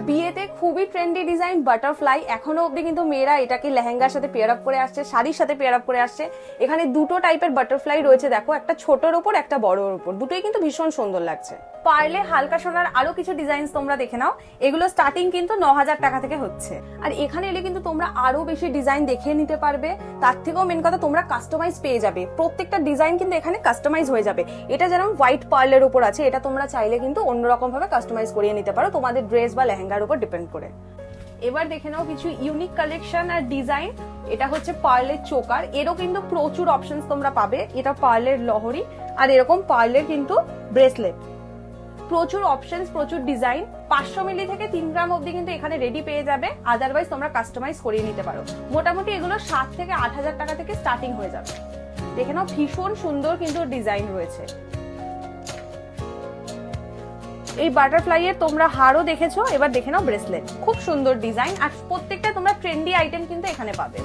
বিয়েতে খুবই trendy design butterfly, এখনো অব্দি কিন্তু মেয়েরা এটাকে লেহেঙ্গার সাথে পেয়ার আপ করে আসছে, শাড়ির সাথে পেয়ার আপ করে আসছে। এখানে দুটো টাইপের বাটারফ্লাই রয়েছে, দেখো একটা ছোটর উপর একটা বড়র উপর, দুটোই কিন্তু ভীষণ সুন্দর লাগছে। পারলে হালকা সোনার আরো কিছু ডিজাইন তোমরা দেখে নাও, এগুলো স্টার্টিং কিন্তু 9,000 টাকা থেকে হচ্ছে। আর এখানে এলে কিন্তু তোমরা আরো বেশি ডিজাইন দেখে নিতে পারবে, তার থেকেও মেন কথা তোমরা কাস্টমাইজ পেয়ে যাবে, প্রত্যেকটা ডিজাইন কিন্তু এখানে কাস্টমাইজ হয়ে যাবে। এটা যেমন হোয়াইট পার্লের উপর আছে, এটা তোমরা চাইলে কিন্তু অন্যরকম ভাবে কাস্টমাইজ করিয়ে নিতে পারো তোমাদের ড্রেস বা লেহেঙ্গার উপর ডিপেন্ড করে। এবার দেখে নাও কিছু ইউনিক কালেকশন আর ডিজাইন। এটা হচ্ছে পার্লের চোকার, এরও কিন্তু প্রচুর অপশনস তোমরা পাবে। এটা পার্লের লহরি আর এরকম পার্লের কিন্তু ব্রেসলেট, প্রচুর অপশনস, প্রচুর ডিজাইন। 500 মিলি থেকে 3 গ্রাম অব্দি কিন্তু এখানে রেডি পেয়ে যাবে, আদারওয়াইজ তোমরা কাস্টমাইজ করিয়ে নিতে পারো। মোটামুটি এগুলো 7 থেকে 8,000 টাকা থেকে স্টার্টিং হয়ে যাবে। দেখে নাও ভীষণ সুন্দর কিন্তু ডিজাইন রয়েছে। এই বাটারফ্লাই এর তোমরা হারও দেখেছো, এবার দেখে নাও ব্রেসলেট, খুব সুন্দর ডিজাইন আর প্রত্যেকটা তোমরা ট্রেন্ডি আইটেম কিন্তু এখানে পাবে।